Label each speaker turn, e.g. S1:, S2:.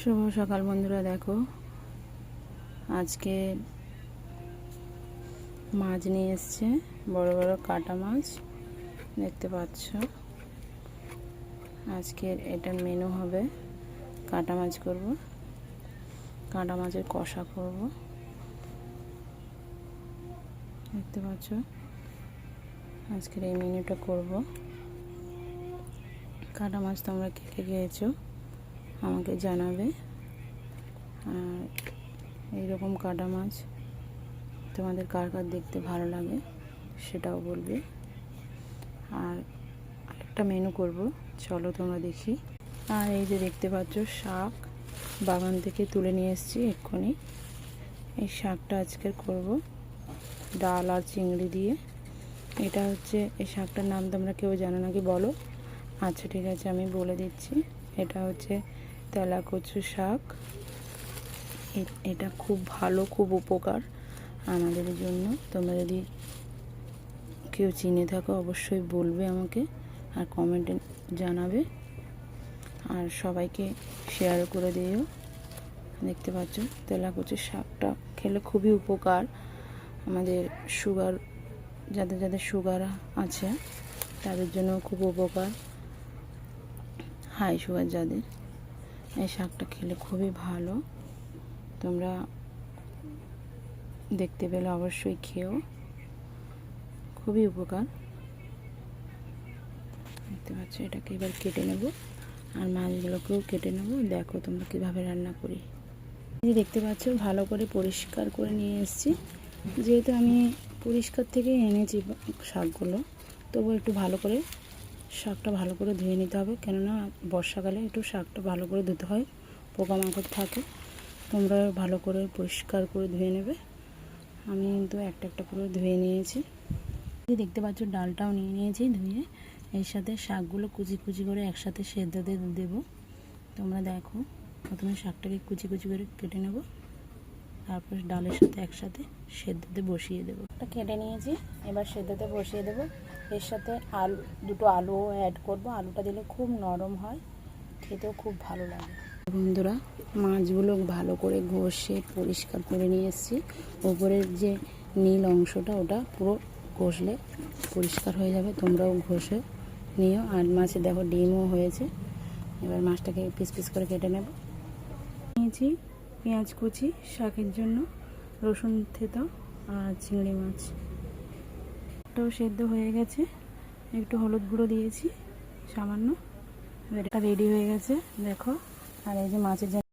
S1: শুভ সকাল বন্ধুরা। দেখো আজকে মাছ নিয়ে এসছে, বড় বড় কাটা মাছ দেখতে পাচ্ছ। আজকের এটার মেনু হবে কাটা মাছ করব, কাটা মাছের কষা করব দেখতে পাচ্ছ। আজকের এই মেনুটা করব। কাটা মাছ তোমরা কে কে খেয়েছো আমাকে জানাবে। আর এইরকম কাটা মাছ তোমাদের কার কার দেখতে ভালো লাগে সেটাও বলবে। আর একটা মেনু করব, চলো তোমরা দেখি। আর এই যে দেখতে পাচ্ছ শাক বাগান থেকে তুলে নিয়ে এসেছি এক্ষুনি। এই শাকটা আজকের করব ডাল আর চিংড়ি দিয়ে। এটা হচ্ছে, এই শাকটার নাম তোমরা কেউ জানো নাকি বলো? আচ্ছা ঠিক আছে, আমি বলে দিচ্ছি। এটা হচ্ছে তেলাকচু শাক। এটা খুব ভালো, খুব উপকার আমাদের জন্য। তোমরা যদি কেউ চিনে থাকো অবশ্যই বলবে আমাকে, আর কমেন্টে জানাবে। আর সবাইকে শেয়ার করে দিও। দেখতে পাচ্ছ তেলাকচু শাকটা খেলে খুবই উপকার আমাদের। সুগার, যাদের যাদের সুগার আছে তাদের জন্য খুব উপকার। হাই সুগার যাদের, এই শাকটা খেলে খুবই ভালো। তোমরা দেখতে পেলে অবশ্যই খেও, খুবই উপকার। দেখতে পাচ্ছ, এটাকে এবার কেটে নেব আর মাছগুলোকেও কেটে নেব। দেখো তোমরা কীভাবে রান্না করি। এই দেখতে পাচ্ছ ভালো করে পরিষ্কার করে নিয়ে এসেছি। যেহেতু আমি পরিষ্কার থেকে এনেছি শাকগুলো, তবু একটু ভালো করে শাকটা ভালো করে ধুয়ে নিতে হবে। কেননা বর্ষাকালে একটু শাকটা ভালো করে ধুতে হয়, পোকামাকড় থাকে। তোমরা ভালো করে পরিষ্কার করে ধুয়ে নেবে। আমি কিন্তু একটা একটা করে ধুয়ে নিয়েছি। দেখতে পাচ্ছ ডালটাও নিয়ে নিয়েছি ধুয়ে। এর সাথে শাকগুলো কুচি কুচি করে একসাথে সেদ্ধ দিয়ে দেবো। তোমরা দেখো, প্রথমে শাকটাকে কুচি কুচি করে কেটে নেব, তারপর ডালের সাথে একসাথে সেদ্ধতে বসিয়ে দেবো। এটা কেটে নিয়েছি, এবার সেদ্ধতে বসিয়ে দেবো। এর সাথে দুটো আলুও অ্যাড করব। আলুটা দিলে খুব নরম হয়, খেতেও খুব ভালো লাগে। বন্ধুরা, মাছগুলো ভালো করে ঘষে পরিষ্কার করে নিয়ে এসেছি। ওপরের যে নীল অংশটা ওটা পুরো ঘষলে পরিষ্কার হয়ে যাবে। তোমরাও ঘষে নিও। আর মাছে দেখো ডিমও হয়েছে। এবার মাছটাকে পিস পিস করে কেটে নেব। নিয়েছি পেঁয়াজ কুচি শাকের জন্য, রসুন থেতো আর চিংড়ি মাছ। এটাও সেদ্ধ হয়ে গেছে, একটু হলুদ গুঁড়ো দিয়েছি সামান্য। এটা রেডি হয়ে গেছে দেখো। আর এই যে মাছের